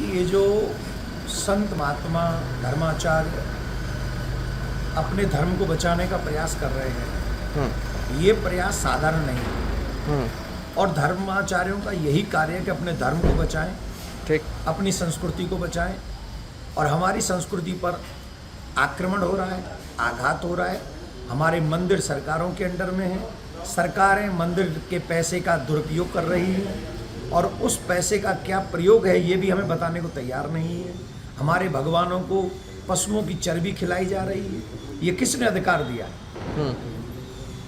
ये जो संत महात्मा धर्माचार्य अपने धर्म को बचाने का प्रयास कर रहे हैं, ये प्रयास साधारण नहीं है। और धर्माचार्यों का यही कार्य है कि अपने धर्म को बचाएं, ठीक, अपनी संस्कृति को बचाएं। और हमारी संस्कृति पर आक्रमण हो रहा है, आघात हो रहा है। हमारे मंदिर सरकारों के अंडर में हैं, सरकारें मंदिर के पैसे का दुरुपयोग कर रही हैं और उस पैसे का क्या प्रयोग है ये भी हमें बताने को तैयार नहीं है। हमारे भगवानों को पशुओं की चर्बी खिलाई जा रही है। ये किसने अधिकार दिया?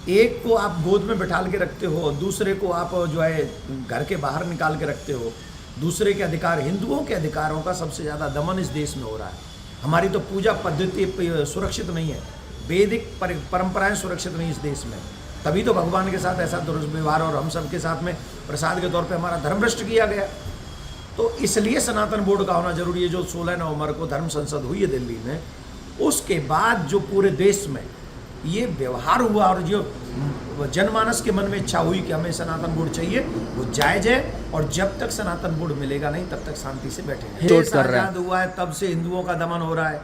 एक को आप गोद में बिठाल के रखते हो, दूसरे को आप जो है घर के बाहर निकाल के रखते हो। दूसरे के अधिकार, हिंदुओं के अधिकारों का सबसे ज़्यादा दमन इस देश में हो रहा है। हमारी तो पूजा पद्धति सुरक्षित नहीं है, वैदिक परंपराएं सुरक्षित नहीं इस देश में। तभी तो भगवान के साथ ऐसा दुर्व्यवहार और हम सब के साथ में प्रसाद के तौर पे हमारा धर्म भ्रष्ट किया गया। तो इसलिए सनातन बोर्ड का होना जरूरी है। जो 16 नवंबर को धर्म संसद हुई है दिल्ली में, उसके बाद जो पूरे देश में ये व्यवहार हुआ और जो जनमानस के मन में इच्छा हुई कि हमें सनातन बोर्ड चाहिए, वो जायज है। और जब तक सनातन बोर्ड मिलेगा नहीं तब तक शांति से बैठेंगे। देश आजाद हुआ है तब से हिंदुओं का दमन हो रहा है।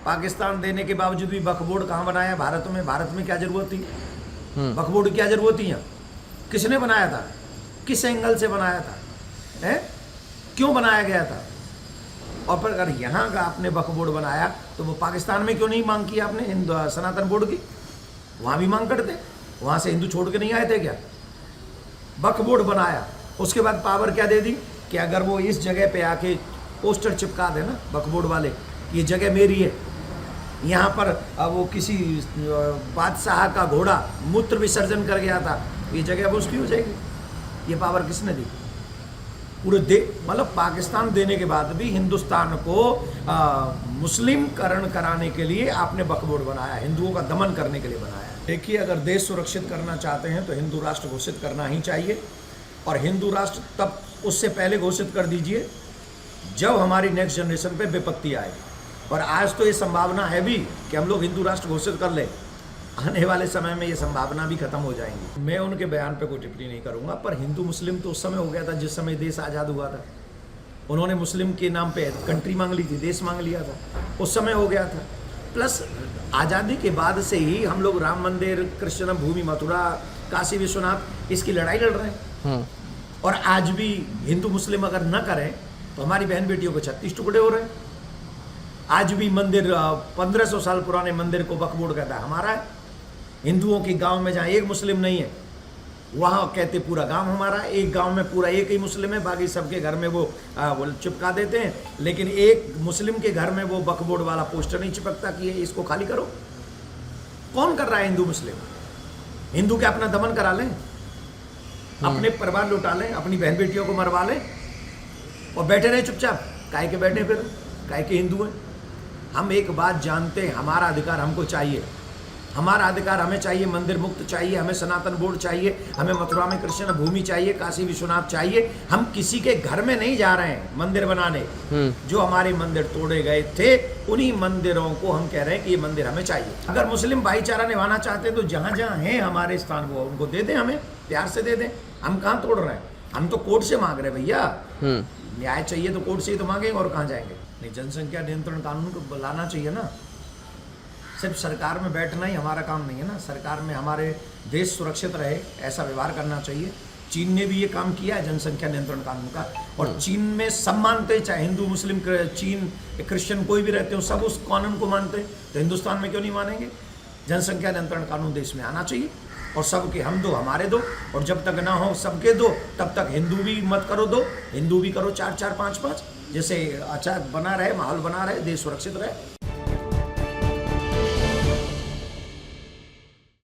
पाकिस्तान देने के बावजूद भी वक्फ बोर्ड कहाँ बनाया भारत में? भारत में क्या जरूरत थी वक्फ बोर्ड? क्या जरूरत थी? किसने बनाया था? किस एंगल से बनाया था? है क्यों बनाया गया था? और पर अगर यहाँ का आपने वक्फ बोर्ड बनाया तो वो पाकिस्तान में क्यों नहीं मांग की आपने सनातन बोर्ड की? वहाँ भी मांग करते, वहाँ से हिंदू छोड़ के नहीं आए थे क्या? वक्फ बोर्ड बनाया, उसके बाद पावर क्या दे दी कि अगर वो इस जगह पे आके पोस्टर चिपका दे ना वक्फ बोर्ड वाले, ये जगह मेरी है, यहाँ पर वो किसी बादशाह का घोड़ा मूत्र विसर्जन कर गया था, ये जगह अब उसकी हो जाएगी। ये पावर किसने दी? पूरे मतलब पाकिस्तान देने के बाद भी हिंदुस्तान को मुस्लिमकरण कराने के लिए आपने वक्फ बोर्ड बनाया, हिंदुओं का दमन करने के लिए बनाया। देखिए, अगर देश सुरक्षित करना चाहते हैं तो हिंदू राष्ट्र घोषित करना ही चाहिए। और हिंदू राष्ट्र तब उससे पहले घोषित कर दीजिए जब हमारी नेक्स्ट जनरेशन पे विपत्ति आए। और आज तो ये संभावना है भी कि हम लोग हिंदू राष्ट्र घोषित कर लें। आने वाले समय में ये संभावना भी खत्म हो जाएंगी। मैं उनके बयान पे कोई टिप्पणी नहीं करूंगा, पर हिंदू मुस्लिम तो उस समय हो गया था जिस समय देश आज़ाद हुआ था। उन्होंने मुस्लिम के नाम पे कंट्री मांग ली थी, देश मांग लिया था, उस समय हो गया था। प्लस आज़ादी के बाद से ही हम लोग राम मंदिर, कृष्ण भूमि, मथुरा, काशी विश्वनाथ, इसकी लड़ाई लड़ रहे हैं। और आज भी हिंदू मुस्लिम अगर न करें तो हमारी बहन बेटियों को 36 टुकड़े हो रहे हैं। आज भी मंदिर 1500 साल पुराने मंदिर को वक्फ बोर्ड कहता है हमारा है। हिंदुओं के गांव में जहाँ एक मुस्लिम नहीं है वहाँ कहते पूरा गांव हमारा है। एक गांव में पूरा एक ही मुस्लिम है, बाकी सबके घर में वो चिपका देते हैं, लेकिन एक मुस्लिम के घर में वो वक्फ बोर्ड वाला पोस्टर नहीं चिपकता कि इसको खाली करो। कौन कर रहा है? हिंदू मुस्लिम। हिंदू क्या अपना दमन करा लें, अपने परिवार लुटा लें, अपनी बहन बेटियों को मरवा लें और बैठे रहे चुपचाप? काहे के बैठे, फिर काहे के हिंदू हैं? हम एक बात जानते हैं, हमारा अधिकार हमको चाहिए। हमारा अधिकार हमें चाहिए, मंदिर मुक्त चाहिए, हमें सनातन बोर्ड चाहिए, हमें मथुरा में कृष्ण भूमि चाहिए, काशी विश्वनाथ चाहिए। हम किसी के घर में नहीं जा रहे हैं मंदिर बनाने। जो हमारे मंदिर तोड़े गए थे उन्हीं मंदिरों को हम कह रहे हैं कि ये मंदिर हमें चाहिए। अगर मुस्लिम भाईचारा निभाना चाहते हैं तो जहाँ जहाँ हैं हमारे स्थान वो उनको दे दें, हमें प्यार से दे दें। हम कहाँ तोड़ रहे हैं? हम तो कोर्ट से मांग रहे हैं भैया। न्याय चाहिए तो कोर्ट से ही तो मांगेंगे, और कहाँ जाएंगे? नहीं, जनसंख्या नियंत्रण कानून को लाना चाहिए ना। सिर्फ सरकार में बैठना ही हमारा काम नहीं है ना। सरकार में हमारे देश सुरक्षित रहे ऐसा व्यवहार करना चाहिए। चीन ने भी ये काम किया है जनसंख्या नियंत्रण कानून का, और चीन में सब मानते हैं, चाहे हिंदू मुस्लिम चीन क्रिश्चियन कोई भी रहते हो, सब उस कानून को मानते हैं। तो हिंदुस्तान में क्यों नहीं मानेंगे? जनसंख्या नियंत्रण कानून देश में आना चाहिए और सबके हम दो हमारे दो, और जब तक ना हो सबके दो तब तक हिंदू भी मत करो दो, हिंदू भी करो 4-4, 5-5, जैसे अच्छा बना रहे, माहौल बना रहे, देश सुरक्षित रहे।